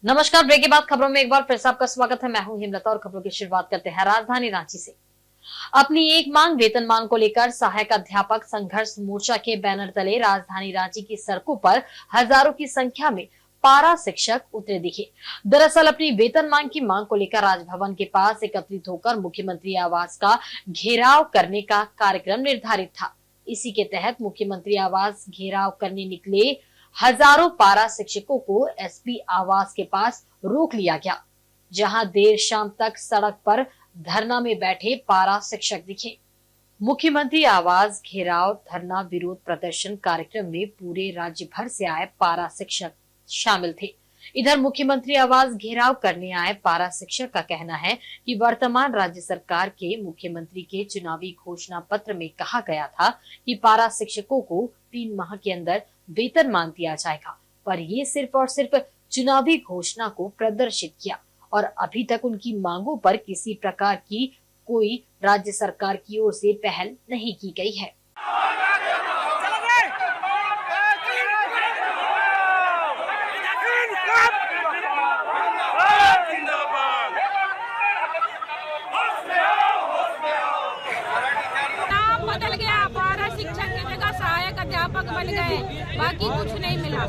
नमस्कार। ब्रेक के बाद खबरों में एक बार फिर से आपका स्वागत है। मैं हूं हिमलता और खबरों की शुरुआत करते हैं राजधानी रांची से। अपनी एक मांग वेतनमान को लेकर सहायक अध्यापक संघर्ष मोर्चा के बैनर तले राजधानी रांची की सड़कों पर हजारों की संख्या में पारा शिक्षक उतरे दिखे। दरअसल अपनी वेतन की मांग को लेकर राजभवन के पास एकत्रित होकर मुख्यमंत्री आवास का घेराव करने का कार्यक्रम निर्धारित था। इसी के तहत मुख्यमंत्री आवास घेराव करने निकले हजारों पारा शिक्षकों को एसपी आवास के पास रोक लिया गया, जहां देर शाम तक सड़क पर धरना में बैठे पारा शिक्षक दिखे। मुख्यमंत्री आवास घेराव धरना विरोध प्रदर्शन कार्यक्रम में पूरे राज्य भर से आए पारा शिक्षक शामिल थे। इधर मुख्यमंत्री आवास घेराव करने आए पारा शिक्षक का कहना है कि वर्तमान राज्य सरकार के मुख्यमंत्री के चुनावी घोषणा पत्र में कहा गया था कि पारा शिक्षकों को 3 माह के अंदर वेतनमान दिया जाएगा, पर ये सिर्फ और सिर्फ चुनावी घोषणा को प्रदर्शित किया और अभी तक उनकी मांगों पर किसी प्रकार की कोई राज्य सरकार की ओर से पहल नहीं की गई है। बदल गया, पारा शिक्षक की जगह सहायक अध्यापक बन गए, बाकी कुछ नहीं मिला।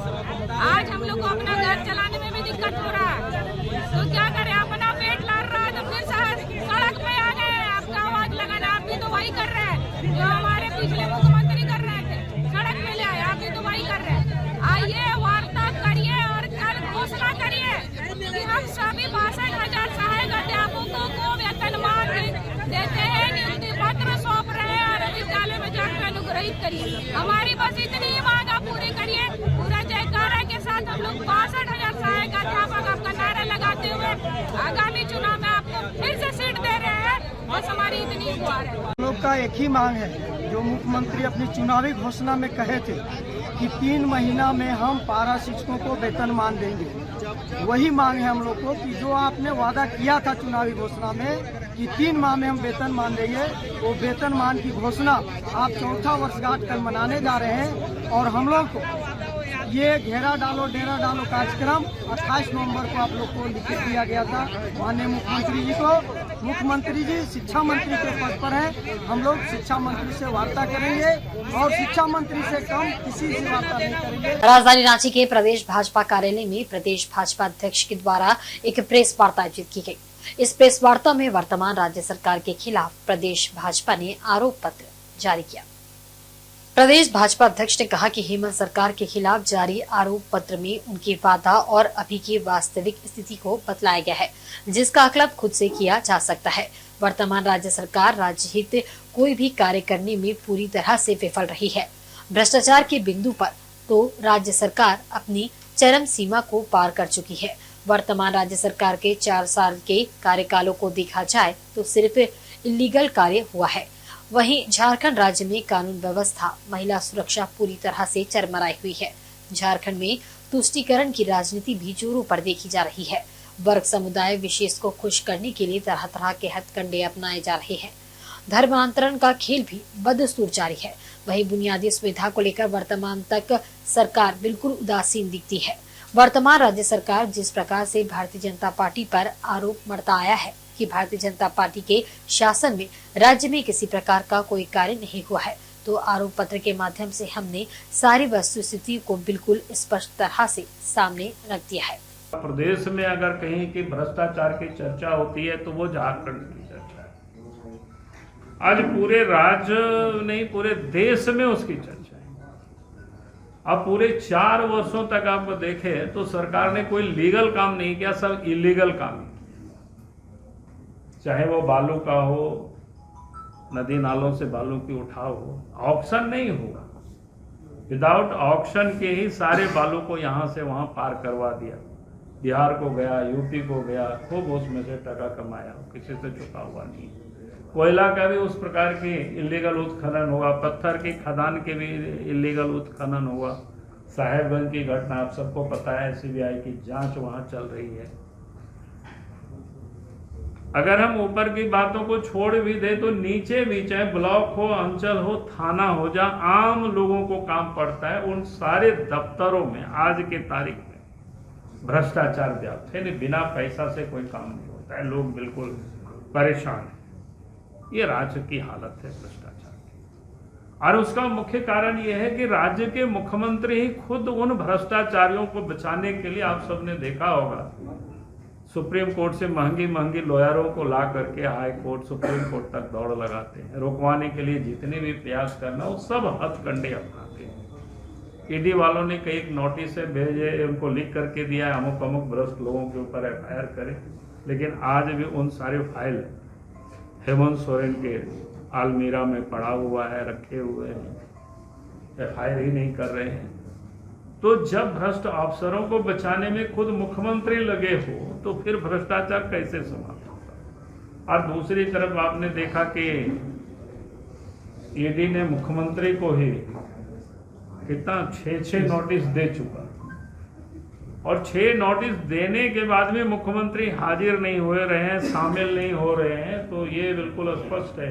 आज हम लोग को अपना घर चलाने में भी दिक्कत हो रहा है, तो क्या करें? अपना पेट लार रहा है तो फिर सड़क पे आ गए। आपका आवाज लगाना, आप भी तो वही कर रहे हैं जो हमारे पिछले मुख्यमंत्री कर रहे थे, सड़क पे ले आए, आप भी तो वही कर रहे हैं। आइए वार्ता करिए और कल घोषणा करिए कि हम सभी 62,000 सहायक अध्यापकों को वेतनमान देते हैं, नियुक्ति पत्र सौंप रहे हैं और विद्यालय में जाकर अनुग्रहित करिए। हमारी बस इतनी ही मांग आप पूरी करिए। पूरा जयकारा के साथ हम लोग 62,000 सहायक अध्यापक आपका नारा लगाते हुए आगामी चुनाव में आपको फिर से सीट दे रहे हैं। बस हमारी इतनी गुहार है। हम लोग का एक ही मांग है जो मुख्यमंत्री अपनी चुनावी घोषणा में कहे थे कि 3 महीना में हम पारा शिक्षकों को वेतनमान देंगे। वही मांग है हम लोग को कि जो आपने वादा किया था चुनावी घोषणा में कि 3 माह में हम वेतनमान देंगे, वो वेतनमान की घोषणा आप 4था वर्षगांठ कल मनाने जा रहे हैं। और हम लोग को ये घेरा डालो डेरा डालो कार्यक्रम 28 नवंबर को आप लोग को लिखित दिया गया था माननीय मुख्यमंत्री जी को। मुख्यमंत्री जी शिक्षा मंत्री के पद पर हैं, हम लोग शिक्षा मंत्री से वार्ता करेंगे और शिक्षा मंत्री से कम किसी से वार्ता नहीं करेंगे। राजधानी रांची के प्रदेश भाजपा कार्यालय में प्रदेश भाजपा अध्यक्ष के द्वारा एक प्रेस वार्ता आयोजित की गई। इस प्रेस वार्ता में वर्तमान राज्य सरकार के खिलाफ प्रदेश भाजपा ने आरोप पत्र जारी किया। प्रदेश भाजपा अध्यक्ष ने कहा कि हेमंत सरकार के खिलाफ जारी आरोप पत्र में उनके वादा और अभी की वास्तविक स्थिति को बतलाया गया है, जिसका आकलन खुद से किया जा सकता है। वर्तमान राज्य सरकार राज्य हित कोई भी कार्य करने में पूरी तरह से विफल रही है। भ्रष्टाचार के बिंदु पर तो राज्य सरकार अपनी चरम सीमा को पार कर चुकी है। वर्तमान राज्य सरकार के 4 साल के कार्यकालों को देखा जाए तो सिर्फ इलीगल कार्य हुआ है। वहीं झारखंड राज्य में कानून व्यवस्था, महिला सुरक्षा पूरी तरह से चरमराई हुई है। झारखंड में तुष्टीकरण की राजनीति भी जोरों पर देखी जा रही है। वर्ग समुदाय विशेष को खुश करने के लिए तरह तरह के हथकंडे अपनाए जा रहे हैं। धर्मांतरण का खेल भी बदस्तूर जारी है। वहीं बुनियादी सुविधा को लेकर वर्तमान तक सरकार बिल्कुल उदासीन दिखती है। वर्तमान राज्य सरकार जिस प्रकार से भारतीय जनता पार्टी पर आरोप मढ़ता आया है कि भारतीय जनता पार्टी के शासन में राज्य में किसी प्रकार का कोई कार्य नहीं हुआ है, तो आरोप पत्र के माध्यम से हमने सारी वस्तुस्थिति को बिल्कुल स्पष्ट तरह से सामने रख दिया है। प्रदेश में अगर कहीं की भ्रष्टाचार की चर्चा होती है तो वो झारखंड की चर्चा है। आज पूरे राज्य नहीं पूरे देश में उसकी चर्चा है। अब पूरे 4 वर्षों तक आप देखें तो सरकार ने कोई लीगल काम नहीं किया, सब इलीगल काम। चाहे वो बालू का हो, नदी नालों से बालू की उठाव हो, ऑक्शन नहीं हुआ। विदाउट ऑक्शन के ही सारे बालू को यहाँ से वहाँ पार करवा दिया। बिहार को गया, यूपी को गया, खूब उसमें से टका कमाया, किसी से झुका हुआ नहीं। कोयला का भी उस प्रकार की इलीगल उत्खनन हुआ, पत्थर की खदान के भी इलीगल उत्खनन हुआ। साहेबगंज की घटना आप सबको पता है, सीबीआई की जांच वहाँ चल रही है। अगर हम ऊपर की बातों को छोड़ भी दें तो नीचे भी, चाहे ब्लॉक हो, अंचल हो, थाना हो, जहां आम लोगों को काम पड़ता है, उन सारे दफ्तरों में आज के तारीख में भ्रष्टाचार व्याप्त है, नहीं बिना पैसा से कोई काम नहीं होता है, लोग बिल्कुल परेशान हैं। ये राज्य की हालत है भ्रष्टाचार की, और उसका मुख्य कारण ये है कि राज्य के मुख्यमंत्री ही खुद उन भ्रष्टाचारियों को बचाने के लिए, आप सबने देखा होगा, सुप्रीम कोर्ट से महंगी महंगी लॉयरों को ला करके हाई कोर्ट, सुप्रीम कोर्ट तक दौड़ लगाते हैं। रुकवाने के लिए जितने भी प्रयास करना, वो सब हथकंडे अपनाते हैं। ईडी वालों ने कई नोटिस भेजे, उनको लिख करके दिया अमुक अमुक भ्रष्ट लोगों के ऊपर एफआईआर करें, लेकिन आज भी उन सारे फाइल हेमंत सोरेन के आलमीरा में पड़ा हुआ है, रखे हुए हैं, एफआईआर ही नहीं कर रहे हैं। तो जब भ्रष्ट अफसरों को बचाने में खुद मुख्यमंत्री लगे हो, तो फिर भ्रष्टाचार कैसे समाप्त होगा। और दूसरी तरफ आपने देखा कि ईडी ने मुख्यमंत्री को ही कितना 6 नोटिस दे चुका, और 6 नोटिस देने के बाद में मुख्यमंत्री हाजिर नहीं हो रहे हैं, शामिल नहीं हो रहे हैं, तो ये बिल्कुल स्पष्ट है।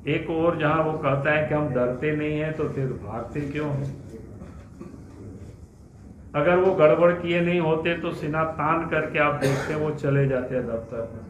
एक और जहां वो कहता है कि हम डरते नहीं हैं, तो फिर भागते क्यों हैं। अगर वो गड़बड़ किए नहीं होते तो सीना तान करके आप देखते वो चले जाते दफ्तर में,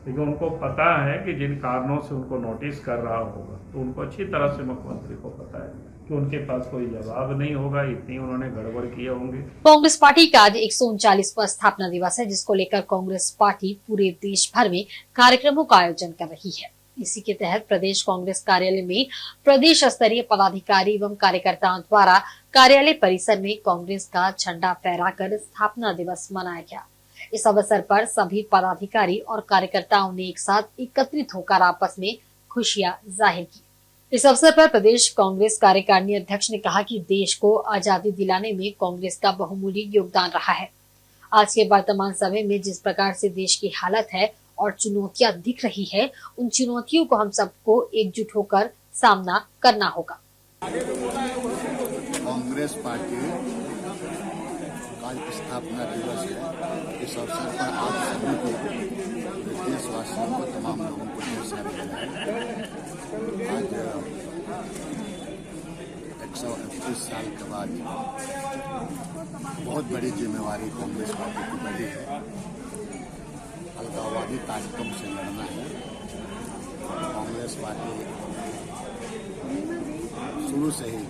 लेकिन उनको पता है कि जिन कारणों से उनको नोटिस कर रहा होगा, तो उनको अच्छी तरह से मुख्यमंत्री को पता है कि उनके पास कोई जवाब नहीं होगा, इतनी उन्होंने गड़बड़ किए होंगे। कांग्रेस पार्टी का आज 139वां स्थापना दिवस है, जिसको लेकर कांग्रेस पार्टी पूरे देश भर में कार्यक्रमों का आयोजन कर रही है। इसी के तहत प्रदेश कांग्रेस कार्यालय में प्रदेश स्तरीय पदाधिकारी एवं कार्यकर्ताओं द्वारा कार्यालय परिसर में कांग्रेस का झंडा फहराकर स्थापना दिवस मनाया गया। इस अवसर पर सभी पदाधिकारी और कार्यकर्ताओं ने एक साथ एकत्रित होकर आपस में खुशियां जाहिर की। इस अवसर पर प्रदेश कांग्रेस कार्यकारिणी अध्यक्ष ने कहा कि देश को आजादी दिलाने में कांग्रेस का बहुमूल्य योगदान रहा है। आज के वर्तमान समय में जिस प्रकार से देश की हालत है और चुनौतियां दिख रही है, उन चुनौतियों को हम सबको एकजुट होकर सामना करना होगा। कांग्रेस पार्टी का स्थापना दिवस है। इस अवसर पर आप सभी को, देशवासियों को, तमाम लोगों को ढेर सारी बधाई। आज 131 साल के बाद बहुत बड़ी जिम्मेवारी कांग्रेस पार्टी की बड़ी है। अलगाववादी कार्यक्रम से लड़ना है। कांग्रेस पार्टी शुरू से ही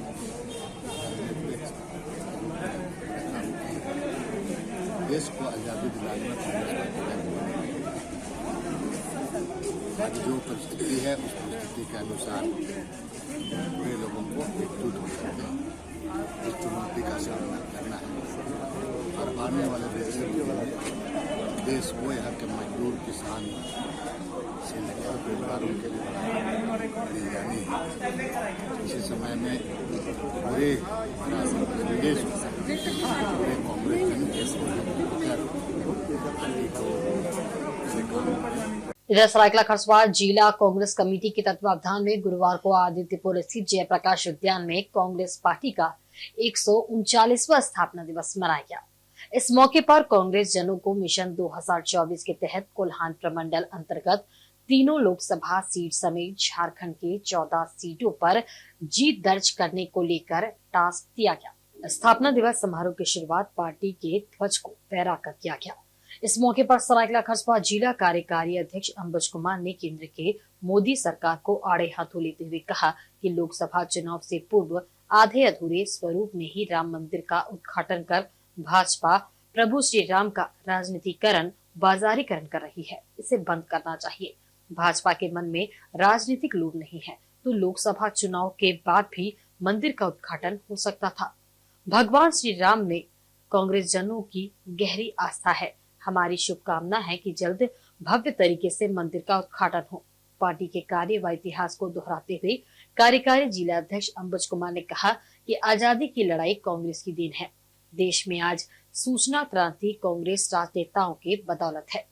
देश को आजादी दिलाने में कांग्रेस पार्टी आज जो परिस्थिति है, उस परिस्थिति के अनुसार पूरे लोगों को एकजुट होकर इस चुनौती का सामना करना है और आने वाले देश को यहाँ के मजदूर, किसान से लेकर बेरोजगारों के लिए बड़ी जानी है। इसी समय में पूरे विदेश पूरे कांग्रेस इधर सरायकेला खरसावां जिला कांग्रेस कमेटी के तत्वावधान में गुरुवार को आदित्यपुर स्थित जयप्रकाश उद्यान में कांग्रेस पार्टी का 139वां स्थापना दिवस मनाया गया। इस मौके पर कांग्रेस जनों को मिशन 2024 के तहत कोल्हान प्रमंडल अंतर्गत तीनों लोकसभा सीट समेत झारखंड के 14 सीटों पर जीत दर्ज करने को लेकर टास्क दिया गया। स्थापना दिवस समारोह की शुरुआत पार्टी के ध्वज को फहराकर किया गया। इस मौके पर सरायकेला खरसावां जिला कार्यकारी अध्यक्ष अंबुज कुमार ने केंद्र के मोदी सरकार को आड़े हाथों लेते हुए कहा कि लोकसभा चुनाव से पूर्व आधे अधूरे स्वरूप में ही राम मंदिर का उद्घाटन कर भाजपा प्रभु श्री राम का राजनीतिकरण, बाजारीकरण कर रही है। इसे बंद करना चाहिए। भाजपा के मन में राजनीतिक लोभ नहीं है, तो लोकसभा चुनाव के बाद भी मंदिर का उद्घाटन हो सकता था। भगवान श्री राम में कांग्रेस जनों की गहरी आस्था है। हमारी शुभकामना है कि जल्द भव्य तरीके से मंदिर का उद्घाटन हो। पार्टी के कार्य व इतिहास को दोहराते हुए कार्यकारी जिला अध्यक्ष अंबुज कुमार ने कहा कि आजादी की लड़ाई कांग्रेस की देन है। देश में आज सूचना क्रांति कांग्रेस राजनेताओं के बदौलत है।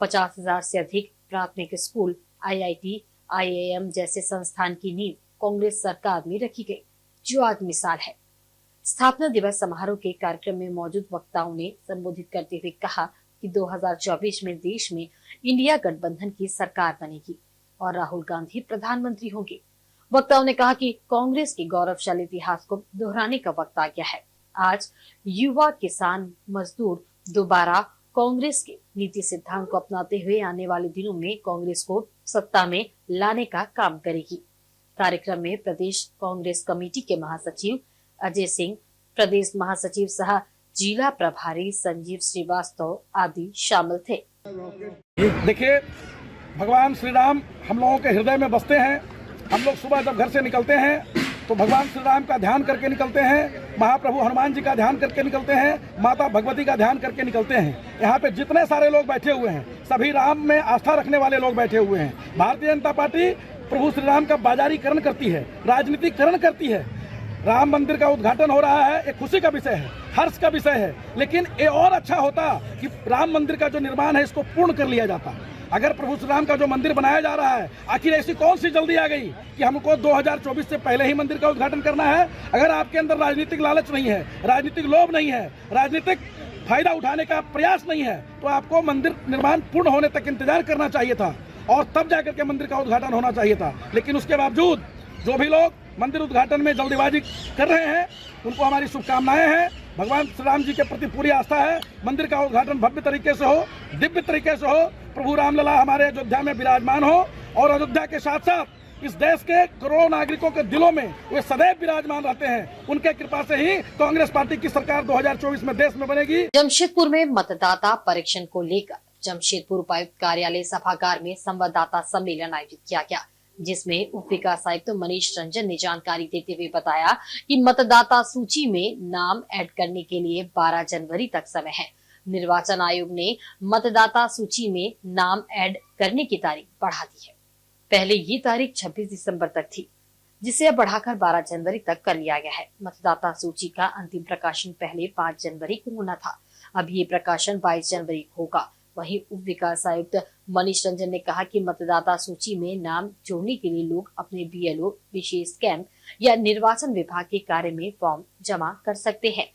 50,000 से अधिक प्राथमिक स्कूल, IIT, IIM जैसे संस्थान की नींव कांग्रेस सरकार में रखी गई, जो आज मिसाल है। स्थापना दिवस समारोह के कार्यक्रम में मौजूद वक्ताओं ने संबोधित करते हुए कहा कि 2024 में देश में इंडिया गठबंधन की सरकार बनेगी और राहुल गांधी प्रधानमंत्री होंगे। वक्ताओं ने कहा कि कांग्रेस के गौरवशाली इतिहास को दोहराने का वक्त आ गया है। आज युवा किसान मजदूर दोबारा कांग्रेस के नीति सिद्धांत को अपनाते हुए आने वाले दिनों में कांग्रेस को सत्ता में लाने का काम करेगी। कार्यक्रम में प्रदेश कांग्रेस कमेटी के महासचिव अजय सिंह, प्रदेश महासचिव सह जिला प्रभारी संजीव श्रीवास्तव आदि शामिल थे। देखिए, भगवान श्री राम हम लोगों के हृदय में बसते हैं। हम लोग सुबह जब घर से निकलते हैं तो भगवान श्री राम का ध्यान करके निकलते हैं, महाप्रभु हनुमान जी का ध्यान करके निकलते हैं, माता भगवती का ध्यान करके निकलते हैं। यहाँ पे जितने सारे लोग बैठे हुए हैं सभी राम में आस्था रखने वाले लोग बैठे हुए हैं। भारतीय जनता पार्टी प्रभु श्री राम का बाजारीकरण करती है, राजनीतिकरण करती है। राम मंदिर का उद्घाटन हो रहा है, एक खुशी का विषय है, हर्ष का विषय है, लेकिन ये और अच्छा होता कि राम मंदिर का जो निर्माण है इसको पूर्ण कर लिया जाता। अगर प्रभु श्री राम का जो मंदिर बनाया जा रहा है, आखिर ऐसी कौन सी जल्दी आ गई कि हमको 2024 से पहले ही मंदिर का उद्घाटन करना है? अगर आपके अंदर राजनीतिक लालच नहीं है, राजनीतिक लोभ नहीं है, राजनीतिक फायदा उठाने का प्रयास नहीं है, तो आपको मंदिर निर्माण पूर्ण होने तक इंतजार करना चाहिए था और तब जाकर के मंदिर का उद्घाटन होना चाहिए था। लेकिन उसके बावजूद जो भी लोग मंदिर उद्घाटन में जल्दीबाजी कर रहे हैं उनको हमारी शुभकामनाएं हैं। भगवान श्री राम जी के प्रति पूरी आस्था है। मंदिर का उद्घाटन भव्य तरीके से हो, दिव्य तरीके से हो, प्रभु रामलला हमारे अयोध्या में विराजमान हो और अयोध्या के साथ साथ इस देश के करोड़ों नागरिकों के दिलों में वे सदैव विराजमान रहते हैं। उनके कृपा से ही कांग्रेस पार्टी की सरकार 2024 में देश में बनेगी। जमशेदपुर में मतदाता परीक्षण को लेकर जमशेदपुर उपायुक्त कार्यालय सभागार में संवाददाता सम्मेलन आयोजित किया गया, जिसमें उप विकास आयुक्त मनीष रंजन ने जानकारी देते हुए बताया कि मतदाता सूची में नाम ऐड करने के लिए 12 जनवरी तक समय है। निर्वाचन आयोग ने मतदाता सूची में नाम ऐड करने की तारीख बढ़ा दी है। पहले ये तारीख 26 दिसंबर तक थी, जिसे अब बढ़ाकर 12 जनवरी तक कर लिया गया है। मतदाता सूची का अंतिम प्रकाशन पहले 5 जनवरी को होना था, अब ये प्रकाशन 22 जनवरी को होगा। वहीं उप विकास आयुक्त मनीष रंजन ने कहा कि मतदाता सूची में नाम जोड़ने के लिए लोग अपने BLO, विशेष कैंप या निर्वाचन विभाग के कार्य में फॉर्म जमा कर सकते हैं।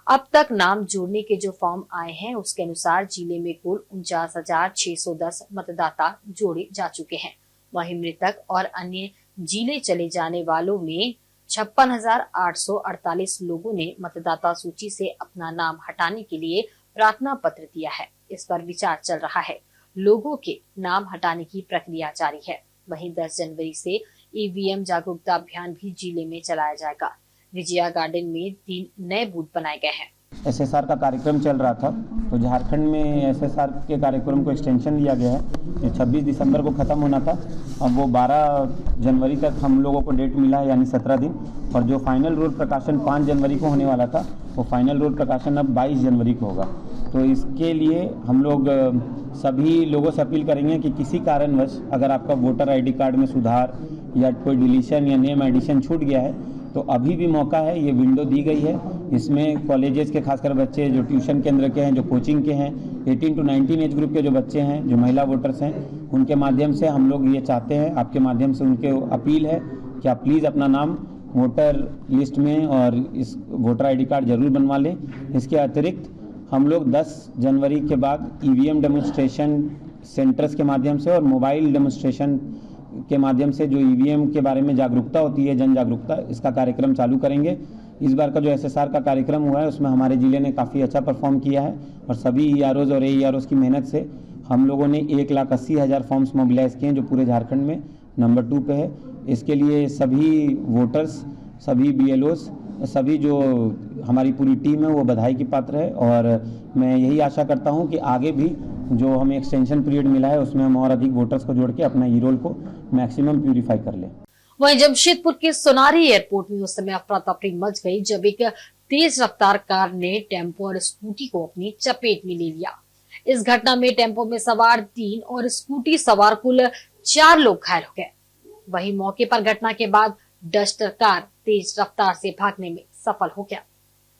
अब तक नाम जोड़ने के जो फॉर्म आए हैं उसके अनुसार जिले में कुल 49,610 मतदाता जोड़े जा चुके हैं। वहीं मृतक और अन्य जिले चले जाने वालों में 56,848 लोगों ने मतदाता सूची से अपना नाम हटाने के लिए प्रार्थना पत्र दिया है। इस पर विचार चल रहा है। लोगों के नाम हटाने की प्रक्रिया जारी है। वहीं 10 जनवरी से EVM जागरूकता अभियान भी जिले में चलाया जाएगा। विजया गार्डन में 3 नए बूथ बनाए गए हैं। SSR का कार्यक्रम चल रहा था, तो झारखंड में SSR के कार्यक्रम को एक्सटेंशन दिया गया है। जो 26 दिसंबर को ख़त्म होना था, अब वो 12 जनवरी तक हम लोगों को डेट मिला है, यानी 17 दिन। और जो फाइनल रूल प्रकाशन 5 जनवरी को होने वाला था, वो फाइनल रूल प्रकाशन अब 22 जनवरी को होगा। तो इसके लिए हम लोग सभी लोगों से अपील करेंगे कि किसी कारणवश अगर आपका वोटर ID कार्ड में सुधार या कोई डिलीशन या नेम एडिशन छूट गया है, तो अभी भी मौका है। ये विंडो दी गई है। इसमें कॉलेजेस के खासकर बच्चे जो ट्यूशन केंद्र के हैं, जो कोचिंग के हैं, 18 to 19 एज ग्रुप के जो बच्चे हैं, जो महिला वोटर्स हैं, उनके माध्यम से हम लोग ये चाहते हैं, आपके माध्यम से उनके अपील है कि आप प्लीज़ अपना नाम वोटर लिस्ट में और इस वोटर ID कार्ड जरूर बनवा लें। इसके अतिरिक्त हम लोग 10 जनवरी के बाद EVM डेमोन्स्ट्रेशन सेंटर्स के माध्यम से और मोबाइल डेमोन्स्ट्रेशन के माध्यम से जो EVM के बारे में जागरूकता होती है, जन जागरूकता, इसका कार्यक्रम चालू करेंगे। इस बार का जो SSR का कार्यक्रम हुआ है उसमें हमारे ज़िले ने काफ़ी अच्छा परफॉर्म किया है और सभी EROs और AEROs की मेहनत से हम लोगों ने 1,80,000 फॉर्म्स मोबिलाइज किए हैं, जो पूरे झारखंड में नंबर 2 पे है। इसके लिए सभी वोटर्स, सभी BLOs, सभी जो हमारी पूरी टीम है वो बधाई की पात्र है। और मैं यही आशा करता हूँ कि आगे भी जो हमें एक्सटेंशन पीरियड मिला है उसमें हम और अधिक वोटर्स को जोड़ के अपना E-रोल को मैक्सिमम प्यूरिफाई कर लें। वहीं जमशेदपुर के सोनारी एयरपोर्ट में उस समय अफरा तफरी मच गई जब एक तेज रफ्तार कार ने टेम्पो और स्कूटी को अपनी चपेट में ले लिया। इस घटना में टेम्पो में सवार 3 और स्कूटी सवार कुल 4 लोग घायल हो गए। वहीं मौके पर घटना के बाद डस्टर कार तेज रफ्तार से भागने में सफल हो गया।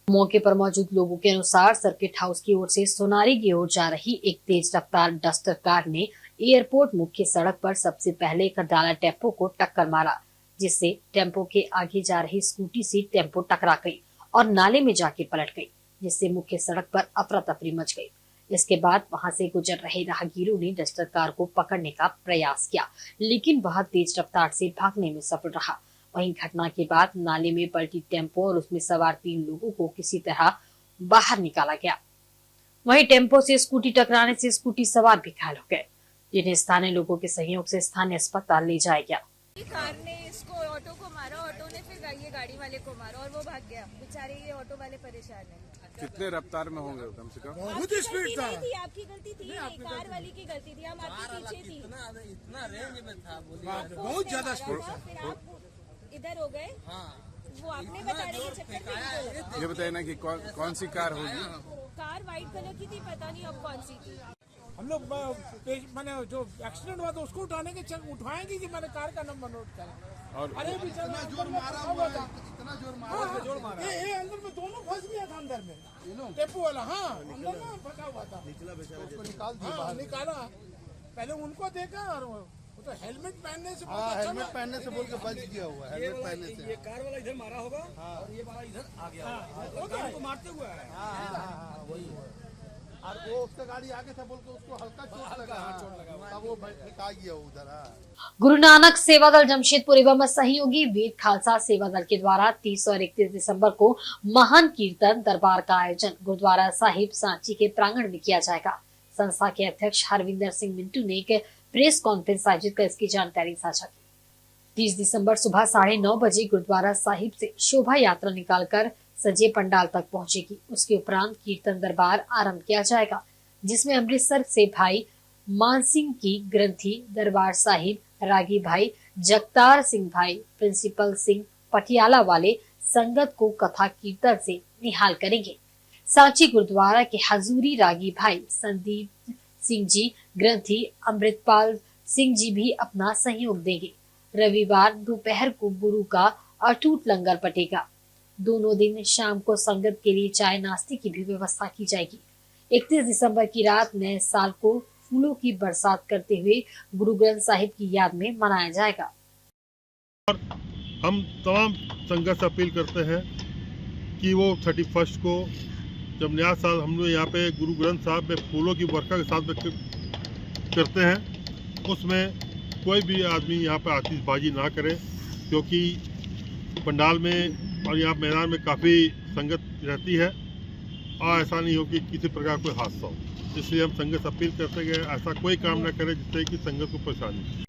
मौके पर मौजूद लोगों के अनुसार सर्किट हाउस की ओर से सोनारी की ओर जा रही एक तेज रफ्तार डस्टर कार ने एयरपोर्ट मुख्य सड़क पर सबसे पहले एक डाला टेम्पो को टक्कर मारा, जिससे टेम्पो के आगे जा रही स्कूटी से टेम्पो टकरा गई और नाले में जाके पलट गई, जिससे मुख्य सड़क पर अफरा तफरी मच गई। इसके बाद वहां से गुजर रहे राहगीरों ने डस्टर कार को पकड़ने का प्रयास किया, लेकिन वह तेज रफ्तार से भागने में सफल रहा। वहीं घटना के बाद नाले में पलटी टेम्पो और उसमें सवार 3 लोगों को किसी तरह बाहर निकाला गया। वहीं टेम्पो से स्कूटी टकराने से स्कूटी सवार भी घायल हो गए, जिन्हें स्थानीय लोगों के सहयोग से स्थानीय अस्पताल ले जाया गया। कार ने इसको ऑटो को मारा, ऑटो ने फिर ये गाड़ी वाले को मारा और वो भाग गया। बेचारे ये ऑटो वाले परेशान है। कितने रफ्तार में होंगे कम से कम? बहुत स्पीड था। आपकी गलती थी, कार वाली की गलती थी। हम आपके पीछे थी, इतना रेंज में था, बहुत ज्यादा स्पीड था। फिर आप इधर हो गए। वो आपने बताने के चक्कर में। ये बताइए ना कि कौन सी कार होगी? कार व्हाइट कलर की थी, पता नहीं अब कौन सी थी। हम लोग मैंने जो एक्सीडेंट हुआ था उसको उठाने के उठाएंगे कि मैंने कार का नंबर नोट करा। और अरे इतना जोर मारा हुआ था, इतना जोर मारा। ये अंदर में दोनों फंस गया था, अंदर में टेम्पो वाला। हाँ, अंदर में फंसा हुआ था। उसको निकाल दिया, निकाला। पहले उनको देखा और वो तो हेलमेट पहनने से बोल के बच गया हुआ है। हेलमेट पहनने से ये कार वाला इधर मारा होगा और ये वाला इधर आ गया। वो कार को मारते हुआ है। वही और वो उसका गाड़ी आगे था बोल के उसको हल्का चोट लगा। अब वो फेंका गया उधर। गुरु नानक सेवा दल जमशेदपुर एवं सहयोगी वीर खालसा सेवा दल के द्वारा 30 और 31 दिसंबर को महान कीर्तन दरबार का आयोजन गुरुद्वारा साहिब सांची के प्रांगण में किया जाएगा। संस्था के अध्यक्ष हरविंदर सिंह मिंटू ने एक प्रेस कॉन्फ्रेंस आयोजित कर इसकी जानकारी साझा की। 30 दिसंबर सुबह 9:30 बजे गुरुद्वारा साहिब से शोभा यात्रा निकालकर सजे पंडाल तक पहुंचेगी। उसके उपरांत कीर्तन दरबार आरंभ किया जाएगा, जिसमें अमृतसर से भाई मानसिंह की ग्रंथी, दरबार साहिब रागी भाई जगतार सिंह भाई, प्रिंसिपल सिंह पटियाला वाले संगत को कथा कीर्तन से निहाल करेंगे। सांची गुरुद्वारा के हजूरी रागी भाई संदीप सिंह जी ग्रंथी, अमृतपाल सिंह जी भी अपना सहयोग देंगे। रविवार दोपहर को गुरु का अटूट लंगर पटेगा। दोनों दिन शाम को संगत के लिए चाय नाश्ते की भी व्यवस्था की जाएगी। 31 दिसंबर की रात नए साल को फूलों की बरसात करते हुए गुरु ग्रंथ साहिब की याद में मनाया जाएगा। हम तमाम संगत से अपील करते हैं कि वो 31 को जब नया साल हम लोग यहाँ पे गुरु ग्रंथ साहब में फूलों की वर्षा के साथ करते हैं, उसमें कोई भी आदमी यहाँ पे आतिशबाजी ना करे, क्योंकि पंडाल में और यहाँ मैदान में काफ़ी संगत रहती है और ऐसा नहीं हो कि किसी प्रकार कोई हादसा हो। इसलिए हम संगत अपील करते हैं ऐसा कोई काम न करे जिससे कि संगत को परेशानी।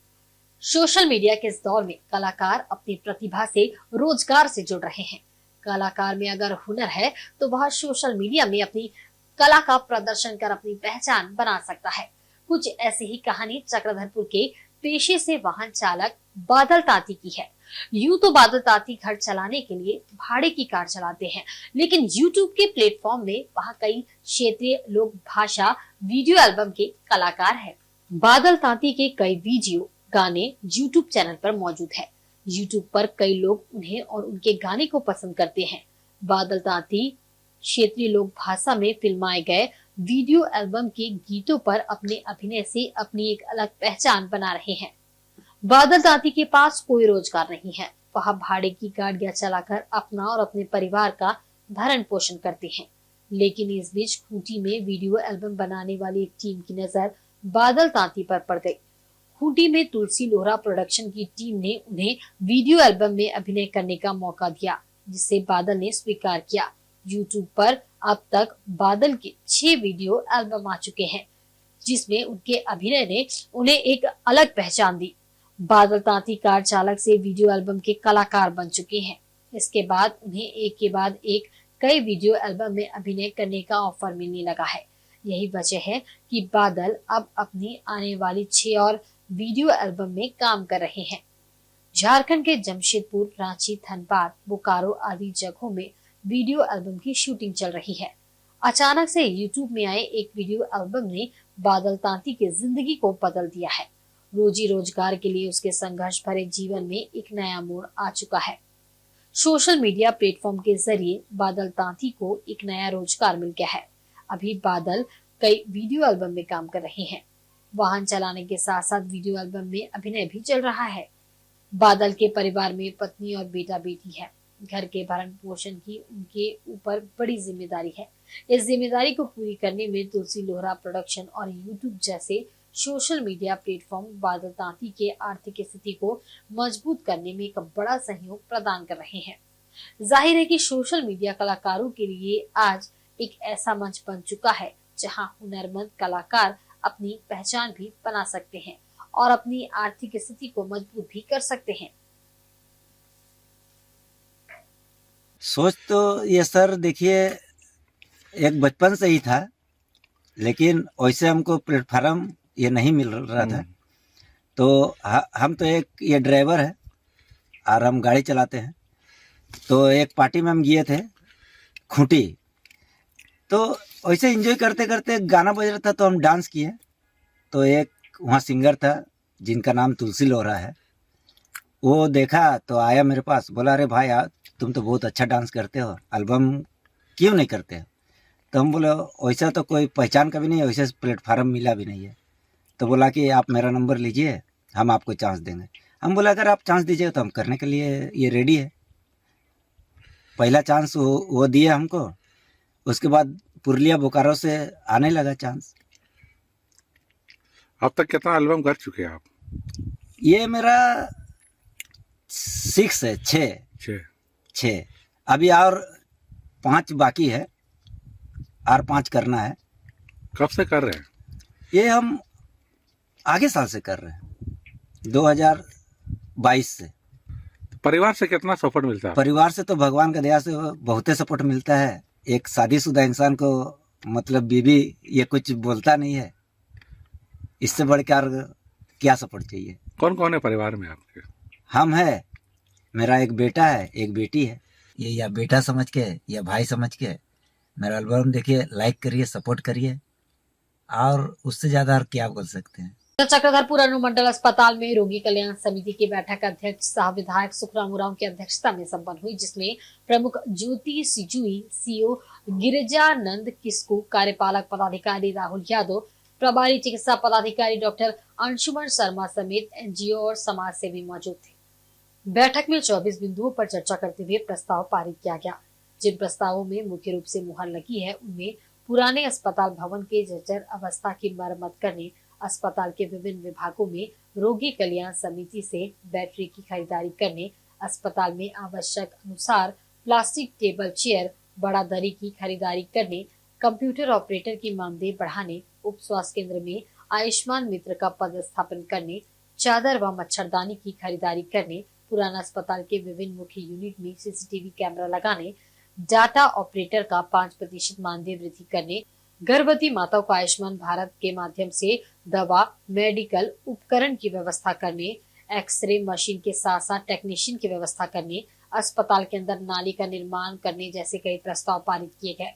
सोशल मीडिया के इस दौर में कलाकार अपनी प्रतिभा से रोजगार से जुड़ रहे हैं। कलाकार में अगर हुनर है तो वह सोशल मीडिया में अपनी कला का प्रदर्शन कर अपनी पहचान बना सकता है। कुछ ऐसी ही कहानी चक्रधरपुर के पेशे से वाहन चालक बादल तांती की है। यूं तो बादल तांती घर चलाने के लिए भाड़े की कार चलाते हैं, लेकिन YouTube के प्लेटफॉर्म में वहाँ कई क्षेत्रीय लोक भाषा वीडियो एल्बम के कलाकार हैं। बादल तांती के कई वीडियो गाने YouTube चैनल पर मौजूद है। YouTube पर कई लोग उन्हें और उनके गाने को पसंद करते हैं। बादल तांती क्षेत्रीय लोक भाषा में फिल्माए गए वीडियो एल्बम के गीतों पर अपने अभिनय से अपनी एक अलग पहचान बना रहे हैं। बादल तांती के पास कोई रोजगार नहीं है। वह भाड़े की गाड़ियां चलाकर अपना और अपने परिवार का भरण पोषण करते हैं। लेकिन इस बीच खूंटी में वीडियो एल्बम बनाने वाली एक टीम की नजर बादल तांती पर पड़ गई। खूंटी में तुलसी लोहरा प्रोडक्शन की टीम ने उन्हें वीडियो एल्बम में अभिनय करने का मौका दिया, जिसे बादल ने स्वीकार किया। YouTube पर अब तक बादल के 6 वीडियो एल्बम आ चुके हैं, जिसमें उनके अभिनय ने उन्हें एक अलग पहचान दी। बादल तांती कार चालक से वीडियो एल्बम के कलाकार बन चुके हैं। इसके बाद उन्हें एक के बाद एक कई वीडियो एल्बम में अभिनय करने का ऑफर मिलने लगा है। यही वजह है कि बादल अब अपनी आने वाली 6 और वीडियो एल्बम में काम कर रहे हैं। झारखंड के जमशेदपुर, रांची, धनबाद, बोकारो आदि जगहों में वीडियो एल्बम की शूटिंग चल रही है। अचानक से YouTube में आए एक वीडियो एल्बम ने बादल तांती की जिंदगी को बदल दिया है। रोजी रोजगार के लिए उसके संघर्ष भरे जीवन में एक नया मोड़ आ चुका है। सोशल मीडिया प्लेटफॉर्म के जरिए बादल तांती को एक नया रोजगार मिल गया है। अभी बादल कई वीडियो एल्बम में काम कर रहे हैं। वाहन चलाने के साथ साथ वीडियो एल्बम में अभिनय भी चल रहा है। बादल के परिवार में पत्नी और बेटा बेटी है। घर के भरण पोषण की उनके ऊपर बड़ी जिम्मेदारी है। इस जिम्मेदारी को पूरी करने में तुलसी लोहरा प्रोडक्शन और YouTube जैसे सोशल मीडिया प्लेटफॉर्म बादल तांती के आर्थिक स्थिति को मजबूत करने में एक बड़ा सहयोग प्रदान कर रहे हैं। जाहिर है कि सोशल मीडिया कलाकारों के लिए आज एक ऐसा मंच बन चुका है जहां हुनरमंद कलाकार अपनी पहचान भी बना सकते हैं और अपनी आर्थिक स्थिति को मजबूत भी कर सकते हैं। सोच तो ये सर देखिए एक बचपन से ही था, लेकिन वैसे हमको प्लेटफार्म ये नहीं मिल रहा था। तो हम तो एक ये ड्राइवर है और हम गाड़ी चलाते हैं। तो एक पार्टी में हम गए थे खूंटी, तो वैसे एंजॉय करते करते गाना बज रहा था तो हम डांस किए। तो एक वहाँ सिंगर था जिनका नाम तुलसी लोहरा है, वो देखा तो आया मेरे पास, बोला अरे भाई यार तुम तो बहुत अच्छा डांस करते हो, एल्बम क्यों नहीं करते हो? तो हम बोले वैसा तो कोई पहचान का भी नहीं है, वैसे प्लेटफार्म मिला भी नहीं है। तो बोला कि आप मेरा नंबर लीजिए, हम आपको चांस देंगे। हम बोला अगर आप चांस दीजिए तो हम करने के लिए ये रेडी है। पहला चांस वो दिए हमको, उसके बाद पुरलिया बोकारो से आने लगा चांस। अब तक कितना एल्बम कर चुके हैं आप? ये मेरा 6 है, 6 अभी और 5 बाकी है और 5 करना है। कब से कर रहे हैं? ये हम आगे साल से कर रहे हैं, 2022 से। परिवार से कितना सपोर्ट मिलता है? परिवार से तो भगवान का दया से बहुत सपोर्ट मिलता है। एक शादीशुदा इंसान को मतलब बीवी ये कुछ बोलता नहीं है, इससे बढ़कर क्या सपोर्ट चाहिए। कौन कौन है परिवार में आपके? हम है, मेरा एक बेटा है, एक बेटी है। ये या बेटा समझ के या भाई समझ के मेरा एल्बम देखिए, लाइक करिए, सपोर्ट करिए, और उससे ज्यादा और क्या बोल सकते हैं। चक्रधरपुर अनुमंडल अस्पताल में रोगी कल्याण समिति की बैठक अध्यक्ष सह विधायक सुखराम उरांव की अध्यक्षता में संपन्न हुई, जिसमें प्रमुख ज्योति सिजुई, सीओ गिरिजानंद किस्कू, कार्यपालक पदाधिकारी राहुल यादव, प्रभारी चिकित्सा पदाधिकारी डॉक्टर अंशुमन शर्मा समेत एनजीओ और समाज सेवी मौजूद थे। बैठक में 24 बिंदुओं पर चर्चा करते हुए प्रस्ताव पारित किया गया। जिन प्रस्तावों में मुख्य रूप से मुहर लगी है उनमें पुराने अस्पताल भवन के जर्जर अवस्था की मरम्मत करने, अस्पताल के विभिन्न विभागों में रोगी कल्याण समिति से बैटरी की खरीदारी करने, अस्पताल में आवश्यक अनुसार प्लास्टिक टेबल चेयर, बड़ा दरी की खरीदारी करने, कंप्यूटर ऑपरेटर की मानदेय बढ़ाने, उप स्वास्थ्य केंद्र में आयुष्मान मित्र का पदस्थापन करने, चादर व मच्छरदानी की खरीदारी करने, पुराना अस्पताल के विभिन्न मुख्य यूनिट में सीसीटीवी कैमरा लगाने, डाटा ऑपरेटर का 5% मानदेय वृद्धि करने, गर्भवती माताओं को आयुष्मान भारत के माध्यम से दवा, मेडिकल उपकरण की व्यवस्था करने, एक्सरे मशीन के साथ साथ टेक्नीशियन की व्यवस्था करने, अस्पताल के अंदर नाली का निर्माण करने जैसे कई प्रस्ताव पारित किए गए।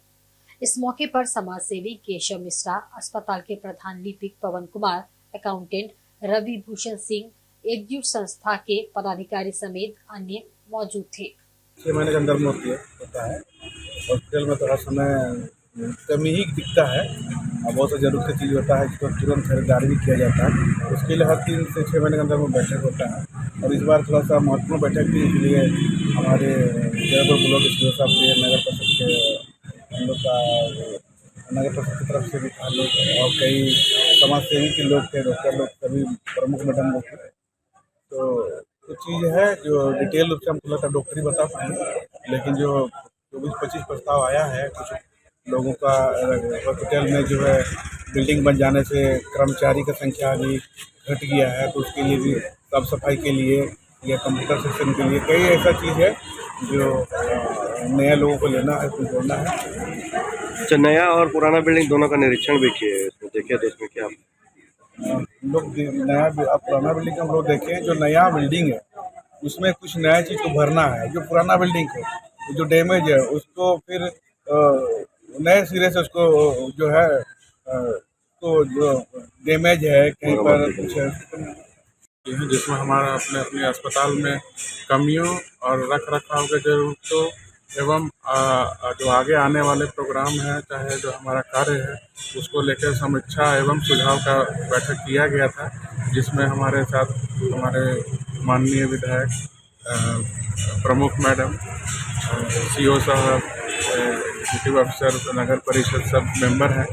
इस मौके पर समाज सेवी केशव मिश्रा, अस्पताल के प्रधान लिपिक पवन कुमार, अकाउंटेंट रवि भूषण सिंह, एकजुट संस्था के पदाधिकारी समेत अन्य मौजूद थे। 6 महीने के अंदर होता है। हॉस्पिटल में थोड़ा समय कमी ही दिखता है और बहुत सा जरूरत की चीज़ होता है जिसको तुरंत खरीदारी भी किया जाता है। उसके लिए हर 3 से 6 महीने के अंदर वो बैठक होता है और इस बार थोड़ा सा महत्वपूर्ण बैठक थी, इसलिए हमारे जयपुर ब्लॉक के साहब के नगर परिषद के हम लोग का नगर परिषद की तरफ से भी था लोग और कई समाज सेवी के लोग थे, डॉक्टर लोग, सभी प्रमुख मैडम लोग थे। तो कुछ चीज़ है जो डिटेल रूप से हमको लगता है डॉक्टर ही बता पाएंगे, लेकिन जो 24-25 प्रस्ताव आया है, कुछ लोगों का हॉस्पिटल में जो है बिल्डिंग बन जाने से कर्मचारी की संख्या भी घट गया है, तो उसके लिए भी साफ सफाई के लिए या कंप्यूटर सिस्टम के लिए कई ऐसा चीज़ है जो नया लोगों को लेना है, कुछ जोड़ना है। अच्छा, नया और पुराना बिल्डिंग दोनों का निरीक्षण भी किए हैं, इसमें देखे तो इसमें क्या लोग नया पुराना बिल्डिंग हम लोग देखें। जो नया बिल्डिंग है उसमें कुछ नया चीज़ को भरना है, जो पुराना बिल्डिंग है जो डैमेज है उसको फिर नए सिरे से उसको जो है तो जो डैमेज है कहीं पर कुछ जिसमें हमारा अपने अस्पताल में कमियों और रख रखाव की जरूरतों एवं जो आगे आने वाले प्रोग्राम है, चाहे जो हमारा कार्य है, उसको लेकर समीक्षा एवं सुझाव का बैठक किया गया था, जिसमें हमारे साथ हमारे माननीय विधायक, प्रमुख मैडम, सीओ साहब, एग्जीक्यूटिव अफसर, नगर परिषद सब मेंबर हैं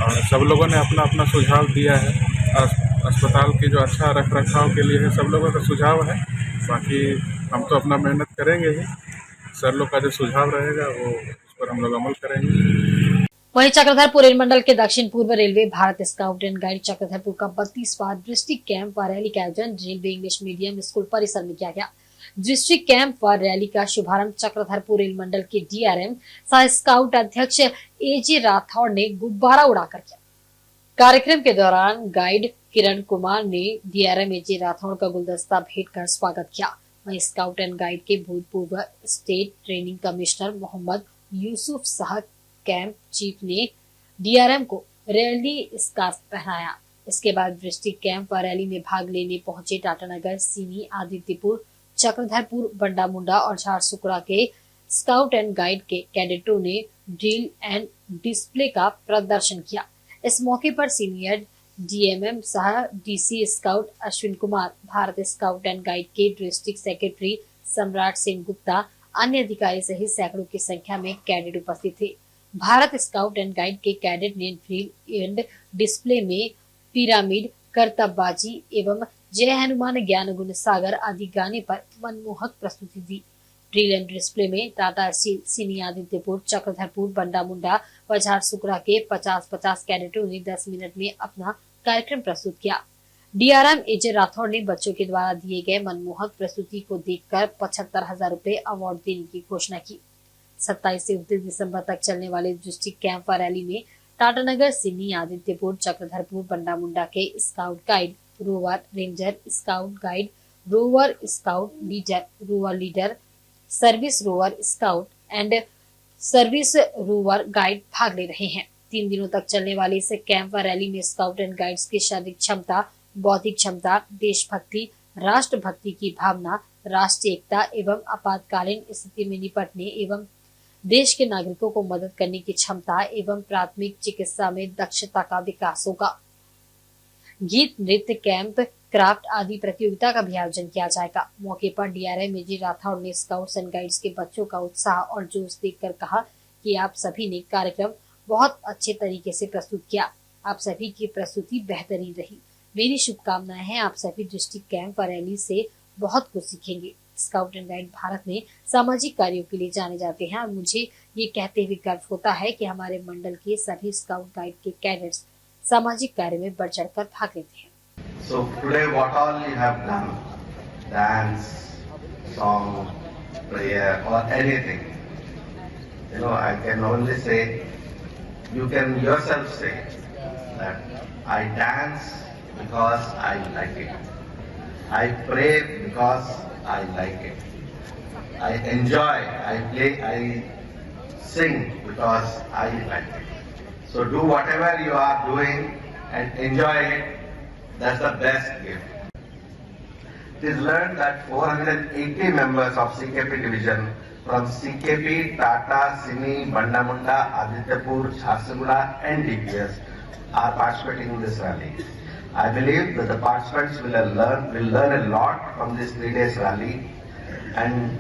और सब लोगों ने अपना अपना सुझाव दिया है। अस्पताल की जो अच्छा रख रखाव के लिए है, सब लोगों का सुझाव है। बाकी हम तो अपना मेहनत करेंगे ही, सर लोग का जो सुझाव रहेगा वो उस पर हम लोग अमल करेंगे। वहीं चक्रधरपुर रेल मंडल के दक्षिण पूर्व railway Bharat scout and guide Chakradharpur का 32वां डिस्ट्रिक्ट कैंप व रैली का आयोजन रेलवे इंग्लिश मीडियम स्कूल परिसर में किया गया। डिस्ट्रिक्ट कैंप व रैली का शुभारंभ चक्रधरपुर रेल मंडल के DRM सह स्काउट अध्यक्ष AJ राठौड़ ने गुब्बारा उड़ाकर किया। कार्यक्रम के दौरान गाइड किरण कुमार ने DRM AJ राठौड़ का गुलदस्ता भेंट कर स्वागत किया। वहीं स्काउट एंड गाइड के भूतपूर्व state training commissioner Mohammad Yusuf सह कैंप चीफ ने DRM को रैली स्कार्फ पहनाया। इसके बाद डिस्ट्रिक्ट कैंप व रैली में भाग लेने पहुंचे टाटानगर, सीनी, आदित्यपुर, चक्रधरपुर, बंडा मुंडा और झारसुगड़ा के स्काउट एंड गाइड के कैडेटों ने ड्रिल एंड डिस्प्ले का प्रदर्शन किया। इस मौके पर सीनियर DMM सह DC scout Ashwin Kumar, Bharat scout and guide के डिस्ट्रिक्ट सेक्रेटरी सम्राट सिंह गुप्ता, अन्य अधिकारी सहित सैकड़ों की संख्या में कैडेट उपस्थित थे। भारत स्काउट एंड गाइड के कैडेट ने ड्रिल एंड डिस्प्ले में पिरामिड, करतबबाजी एवं जय हनुमान ज्ञान गुण सागर आदि गाने पर मनमोहक प्रस्तुति दी। ड्रिल एंड डिस्प्ले में टाटा स्टील, सीनी, आदित्यपुर, चक्रधरपुर, बंडा मुंडा व झारसुगड़ा के 50-50 कैडेटों ने 10 मिनट में अपना कार्यक्रम प्रस्तुत किया। DRM AJ राठौड़ ने बच्चों के द्वारा दिए गए मनमोहक प्रस्तुति को देखकर 75,000 रुपए अवार्ड देने की घोषणा की। 27 से 29 दिसंबर तक चलने वाले डिस्ट्रिक्ट कैंप रैली में टाटानगर, सिनी, आदित्यपुर, चक्रधरपुर, बंडा मुंडा के scout guide, rover, ranger, scout guide, rover scout leader, rover leader, service rover scout and service rover guide भाग ले रहे हैं। 3 दिनों तक चलने वाली इस कैंप व रैली में स्काउट एंड गाइड्स की शारीरिक क्षमता, बौद्धिक क्षमता, देशभक्ति, राष्ट्रभक्ति की भावना, राष्ट्रीय एकता एवं आपातकालीन स्थिति में निपटने एवं देश के नागरिकों को मदद करने की क्षमता एवं प्राथमिक चिकित्सा में दक्षता का विकास होगा। गीत, नृत्य, कैंप, क्राफ्ट आदि प्रतियोगिता का भी आयोजन किया जाएगा। मौके पर DRM AJ राठौड़ ने स्काउट्स एंड गाइड्स के बच्चों का उत्साह और जोश देखकर कहा कि आप सभी ने कार्यक्रम बहुत अच्छे तरीके से प्रस्तुत किया। आप सभी की प्रस्तुति बेहतरीन रही। मेरी शुभकामनाएं हैं। आप सभी डिस्ट्रिक्ट कैंप और रैली से बहुत कुछ सीखेंगे। स्काउट एंड गाइड भारत में सामाजिक कार्यों के लिए जाने जाते हैं और मुझे ये कहते हुए गर्व होता है कि हमारे मंडल के सभी स्काउट गाइड के कैडेट्स सामाजिक कार्य में बढ़ चढ़कर भाग लेते हैं। So today what all you have done, dance, song, prayer or anything, you know, I can only say, you can yourself say that I dance because I like it. I pray because I like it. I enjoy, I play, I sing because I like it. So do whatever you are doing and enjoy it. That's the best gift. It is learned that 480 members of CKP division from CKP, Tata, Sini, Banda Munda, Adityapur, Jharsuguda and DPS are participating in this rally. I believe that the participants will learn a lot from this 3 days rally, and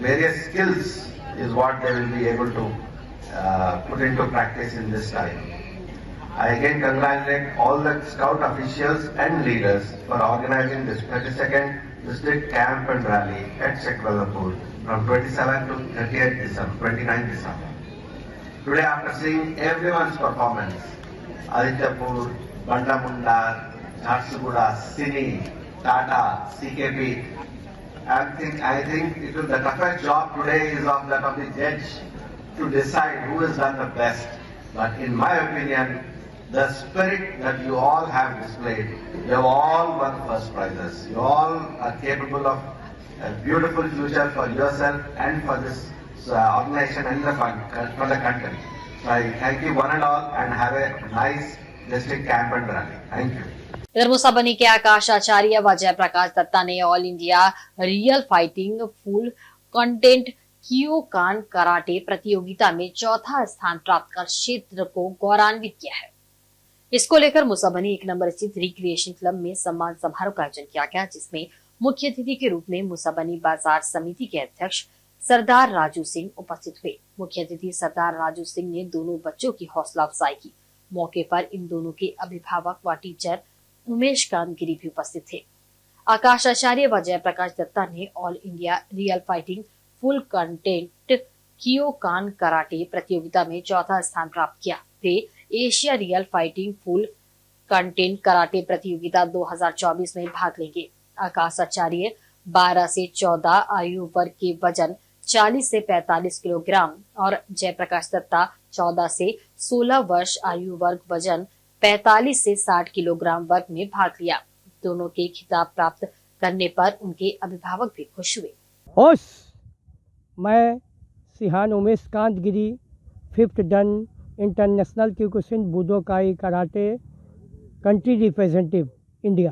various skills is what they will be able to put into practice in this time. I again congratulate all the scout officials and leaders for organizing this 32nd district camp and rally at Chakradharpur from 27 to 30th December, 29th December. Today, after seeing everyone's performance, Adityapur, Banda Munda, Jharsuguda, Sini, Tata, CKP, I think it was the toughest job today is of that of the judge to decide who has done the best. But in my opinion, the spirit that you all have displayed, you have all won first prizes. You all are capable of a beautiful future for yourself and for this organization and for the country. So I thank you one and all and have a nice district camp and rally. Thank you. इधर मुसाबनी के आकाश आचार्य व जय प्रकाश दत्ता ने all India real fighting full content कियोकान karate प्रतियोगिता में चौथा स्थान प्राप्त कर क्षेत्र को गौरवान्वित किया है। इसको लेकर मुसाबनी 1 नंबर स्थित रिक्रिएशन क्लब में सम्मान समारोह का आयोजन किया गया, जिसमें मुख्य अतिथि के रूप में मुसाबनी बाजार समिति के अध्यक्ष सरदार राजू सिंह उपस्थित हुए। मुख्य अतिथि सरदार राजू सिंह ने दोनों बच्चों की हौसला अफजाई की। मौके पर इन दोनों के अभिभावक व टीचर उमेश कांत गिरी भी उपस्थित थे। आकाश आचार्य व जयप्रकाश दत्ता ने all India real fighting full content कियोकान कराटे प्रतियोगिता में चौथा स्थान प्राप्त किया। वे Asia real fighting full content karate प्रतियोगिता 2024 में भाग लेंगे। आकाश आचार्य 12 से 14 आयु वर्ग के वजन 40 से 45 किलोग्राम और जयप्रकाश दत्ता 14 से 16 वर्ष आयु वर्ग वजन 45 से 60 किलोग्राम वर्ग में भाग लिया। दोनों के खिताब प्राप्त करने पर उनके अभिभावक भी खुश हुए। होश, मैं सिहान Umesh Kant Giri 5th dan international Kyokushin Budokai karate country representative India.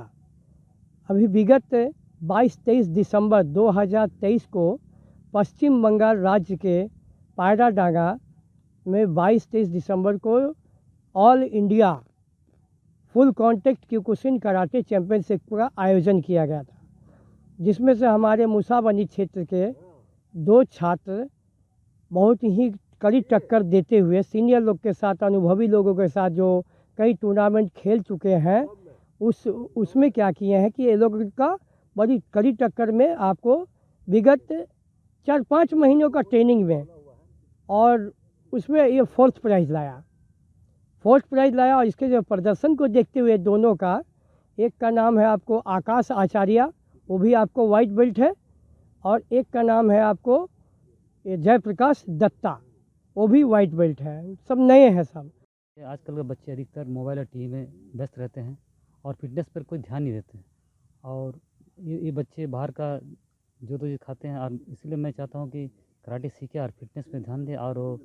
अभी विगत 22-23 दिसंबर 2023 को पश्चिम बंगाल राज्य के पायराडांगा में 22-23 दिसंबर को all India full contact Kyokushin karate championship का आयोजन किया गया था, जिसमें से हमारे मुसाबनी क्षेत्र के 2 छात्र बहुत ही कड़ी टक्कर देते हुए सीनियर लोग के साथ, अनुभवी लोगों के साथ जो कई टूर्नामेंट खेल चुके हैं, उसमें क्या किए हैं कि ये लोग का बड़ी कड़ी टक्कर में आपको विगत 4-5 महीनों का ट्रेनिंग में और उसमें ये 4th प्राइज़ लाया। और इसके जो प्रदर्शन को देखते हुए दोनों का, एक का नाम है आपको आकाश आचार्य, वो भी आपको वाइट बेल्ट है, और एक का नाम है आपको जयप्रकाश दत्ता, वो भी वाइट बेल्ट है। सब नए हैं सब। आजकल के बच्चे अधिकतर मोबाइल और टीवी में व्यस्त रहते हैं और फिटनेस पर कोई ध्यान नहीं देते हैं, और ये बच्चे बाहर का जो तो खाते हैं। और इसलिए मैं चाहता हूँ कि कराटे सीखे और फिटनेस पे ध्यान दें, और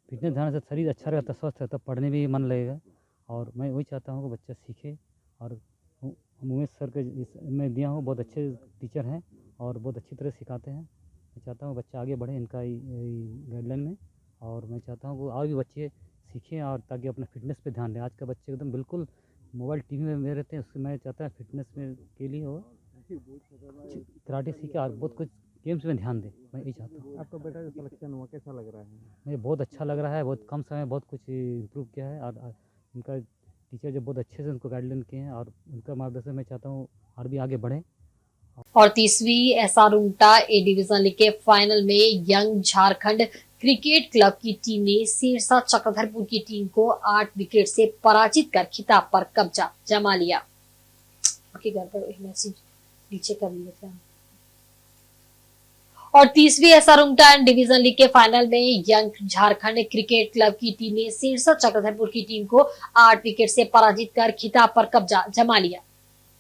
फिटनेस ध्यान से शरीर अच्छा रहता, स्वस्थ रहता, पढ़ने में भी मन लगेगा। और मैं वही चाहता हूँ कि बच्चा सीखे। और उमेश सर के मैं दिया हूँ, बहुत अच्छे टीचर हैं और बहुत अच्छी तरह सिखाते हैं। मैं चाहता हूँ बच्चा आगे बढ़े इनका गाइडलाइन में, और मैं चाहता हूँ कि और भी बच्चे सीखें और ताकि अपना फिटनेस पे ध्यान दें। आज का बच्चे एकदम बिल्कुल मोबाइल टीवी में रहते हैं, उससे मैं चाहता हूँ फिटनेस में के लिए वो कराटे सीखे और बहुत कुछ गेम्स में ध्यान दें। मैं यही चाहता हूँ। आपका बेटा का सिलेक्शन हुआ, कैसा लग रहा है? मुझे बहुत अच्छा लग रहा है, बहुत कम समय में बहुत कुछ इम्प्रूव किया है, और उनका टीचर जो बहुत अच्छे से उनको गाइडलाइन किए हैं, और उनका मार्गदर्शन मैं चाहता हूँ और भी आगे बढ़े। और 30वीं एसआर उमटा ए डिवीजन लीग के फाइनल में यंग झारखंड क्रिकेट क्लब की टीम ने सिरसा चक्रधरपुर की टीम को 8 विकेट से पराजित कर खिताब पर कब्जा जमा लिया। मैसेज नीचे कर लिए थे। और 30वीं एसआर उमटा डिवीजन लीग के फाइनल में यंग झारखंड क्रिकेट क्लब की टीम ने सिरसा चक्रधरपुर की टीम को 8 विकेट से पराजित कर खिताब पर कब्जा जमा लिया।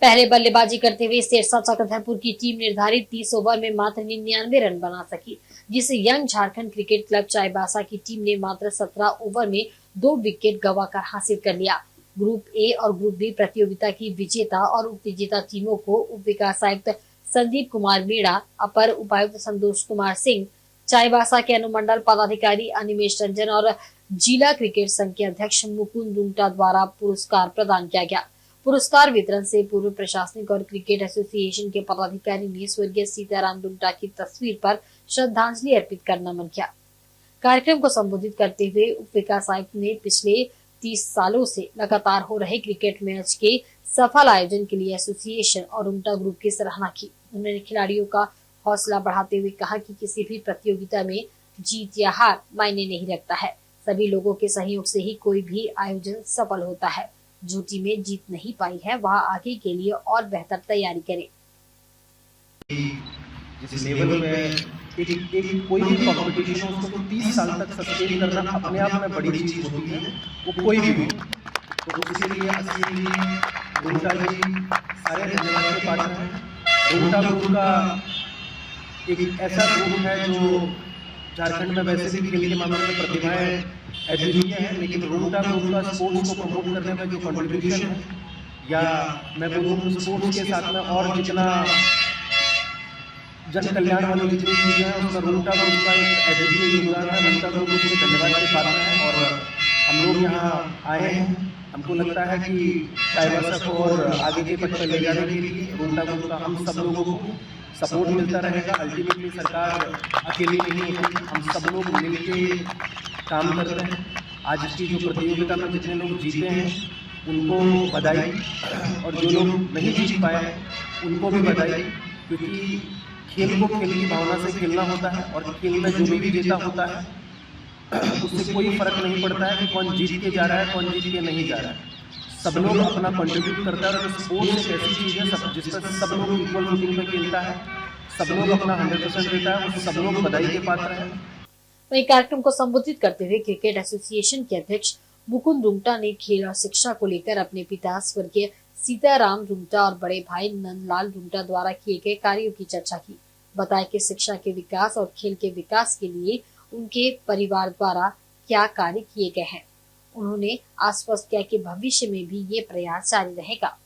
पहले बल्लेबाजी करते हुए सिरसा चक्रधरपुर की टीम निर्धारित 30 ओवर में मात्र 99 रन बना सकी, जिसे young Jharkhand cricket club Chaibasa की टीम ने मात्र 17 ओवर में 2 विकेट गंवाकर हासिल कर लिया। ग्रुप ए और ग्रुप बी प्रतियोगिता की विजेता और उप विजेता टीमों को उप विकास आयुक्त संदीप कुमार मीणा, अपर उपायुक्त संतोष कुमार सिंह, चाईबासा के अनुमंडल पदाधिकारी अनिमेश रंजन और जिला क्रिकेट संघ के अध्यक्ष मुकुंद दुंगटा द्वारा पुरस्कार प्रदान किया गया। पुरस्कार वितरण से पूर्व प्रशासनिक और क्रिकेट एसोसिएशन के पदाधिकारी ने स्वर्गीय सीताराम दुंगटा की तस्वीर पर श्रद्धांजलि अर्पित कर नमन किया। कार्यक्रम को संबोधित करते हुए उप विकास आयुक्त ने पिछले 30 सालों से लगातार हो रहे क्रिकेट मैच के सफल आयोजन के लिए एसोसिएशन और उमटा ग्रुप की सराहना की। उन्होंने खिलाड़ियों का हौसला बढ़ाते हुए कहा कि किसी भी प्रतियोगिता में जीत या हार मायने नहीं रखता है, सभी लोगों के सहयोग से ही कोई भी आयोजन सफल होता है। जो टीमें जीत नहीं पाई है वह आगे के लिए और बेहतर तैयारी करे। जिस लेवल पे एक कोई भी कॉम्पिटिशन उसको 30 साल तक सस्टेन करना अपने आप में बड़ी चीज होती है, वो कोई भी हो। तो उसके लिए असली दुंगटा जी सारे धन्यवाद के पात्र हैं। दुंगटा ग्रुप का एक ऐसा ग्रुप है जो झारखंड में वैसे भी खेल के मामले में प्रतिभाएं अद्वितीय है, लेकिन दुंगटा ग्रुप का स्पोर्ट्स को प्रमोट करने में जो कंट्रीब्यूशन है, या मैं बोलूँ स्पोर्ट्स के साथ में और जितना जन कल्याण वाली जितनी चीजें हैं उसमें दुंगटा ग्रुप का एक अद्वितीय योगदान है। दुंगटा ग्रुप को धन्यवाद के पात्र हैं। और हम लोग यहाँ आए हैं, हमको लगता है कि चाईबासा को और आगे के पथ पर ले जाने के लिए दुंगटा ग्रुप का हम सब लोगों को सपोर्ट मिलता रहेगा। अल्टीमेटली सरकार अकेली नहीं होती, हम सब लोग मिलके काम करते हैं। आज की जो प्रतियोगिता में जितने लोग जीते हैं उनको बधाई, और जो लोग नहीं जीत पाए उनको भी बधाई, क्योंकि खेल को खेल की भावना से खेलना होता है और खेल में जो भी विजेता होता है उससे कोई फर्क नहीं पड़ता है कि कौन जीत के जा रहा है कौन जीत के नहीं जा रहा है। सब लोग अपना कंट्रीब्यूट करता है और स्पोर्ट्स एक ऐसी चीज़ है जिस पर सब लोग इक्वल फुटिंग पे खेलता है, सब लोग अपना 100% देता है और सब लोग बधाई के पात्र हैं। वहीं कार्यक्रम को संबोधित करते हुए क्रिकेट एसोसिएशन के अध्यक्ष मुकुंद रुंगटा ने खेल और शिक्षा को लेकर अपने पिता स्वर्गीय सीताराम रुंगटा और बड़े भाई नंदलाल रुंगटा द्वारा किए गए कार्यों की चर्चा की। बताया कि शिक्षा के विकास और खेल के विकास के लिए उनके परिवार द्वारा क्या कार्य किए गए हैं। उन्होंने आश्वस्त किया कि भविष्य में भी ये प्रयास जारी रहेगा।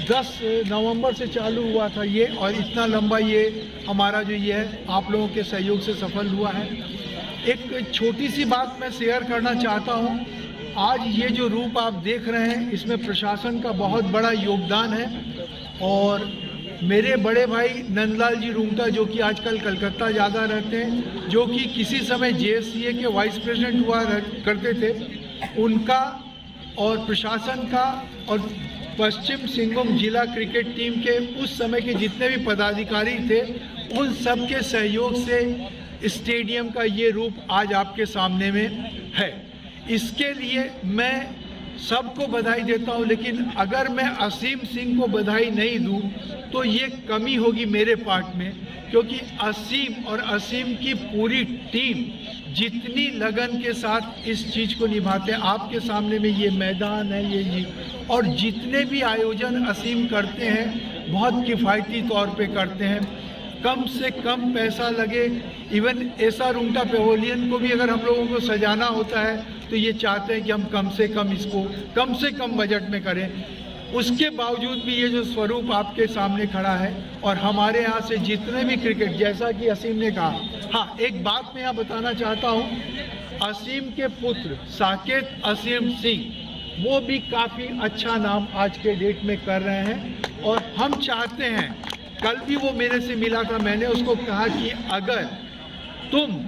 10 नवंबर से चालू हुआ था ये, और इतना लंबा ये हमारा जो ये है आप लोगों के सहयोग से सफल हुआ है। एक छोटी सी बात मैं शेयर करना चाहता हूँ। आज ये जो रूप आप देख रहे हैं इसमें प्रशासन का बहुत बड़ा योगदान है, और मेरे बड़े भाई नंदलाल जी रुंगटा जो कि आजकल कलकत्ता ज़्यादा रहते हैं, जो कि किसी समय JSCA के वाइस प्रेसिडेंट हुआ करते थे, उनका और प्रशासन का और पश्चिम सिंहभूम जिला क्रिकेट टीम के उस समय के जितने भी पदाधिकारी थे उन सब के सहयोग से स्टेडियम का ये रूप आज आपके सामने में है। इसके लिए मैं सबको बधाई देता हूँ, लेकिन अगर मैं असीम सिंह को बधाई नहीं दूँ तो ये कमी होगी मेरे पार्ट में, क्योंकि असीम और असीम की पूरी टीम जितनी लगन के साथ इस चीज़ को निभाते हैं, आपके सामने में ये मैदान है ये और जितने भी आयोजन असीम करते हैं बहुत किफ़ायती तौर पे करते हैं, कम से कम पैसा लगे। इवन ऐसा रुंगटा पेवेलियन को भी अगर हम लोगों को सजाना होता है तो ये चाहते हैं कि हम कम से कम इसको कम से कम बजट में करें। उसके बावजूद भी ये जो स्वरूप आपके सामने खड़ा है, और हमारे यहाँ से जितने भी क्रिकेट, जैसा कि असीम ने कहा, हाँ एक बात मैं यहाँ बताना चाहता हूँ, असीम के पुत्र साकेत असीम सिंह वो भी काफ़ी अच्छा नाम आज के डेट में कर रहे हैं, और हम चाहते हैं, कल भी वो मेरे से मिला था, मैंने उसको कहा कि अगर तुम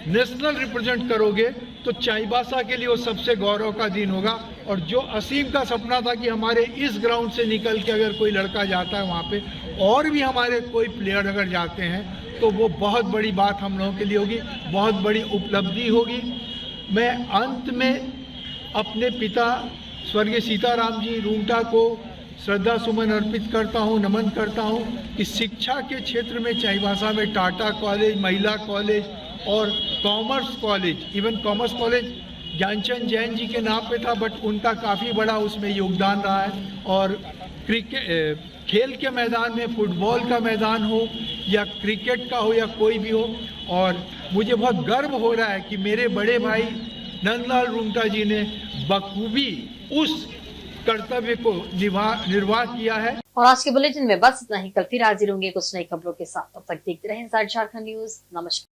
नेशनल रिप्रेजेंट करोगे तो चाईबासा के लिए वो सबसे गौरव का दिन होगा। और जो असीम का सपना था कि हमारे इस ग्राउंड से निकल के अगर कोई लड़का जाता है वहाँ पे और भी हमारे कोई प्लेयर अगर जाते हैं तो वो बहुत बड़ी बात हम लोगों के लिए होगी, बहुत बड़ी उपलब्धि होगी। मैं अंत में अपने पिता स्वर्गीय सीताराम जी रुंगटा को श्रद्धा सुमन अर्पित करता हूँ, नमन करता हूँ कि शिक्षा के क्षेत्र में चाईबासा में टाटा कॉलेज, महिला कॉलेज और commerce college, even commerce college Gyanchand Jain ji के नाम पे था, बट उनका काफ़ी बड़ा उसमें योगदान रहा है। और क्रिकेट खेल के मैदान में फुटबॉल का मैदान हो या क्रिकेट का हो या कोई भी हो, और मुझे बहुत गर्व हो रहा है कि मेरे बड़े भाई नंदलाल रुंगटा जी ने बखूबी उस कर्तव्य को निर्वाह किया है। और आज के बुलेटिन में बस इतना ही। कल फिर हाजिर होंगे कुछ नई खबरों के साथ। तब तक देखते रहें इंसाइड झारखंड न्यूज। नमस्कार।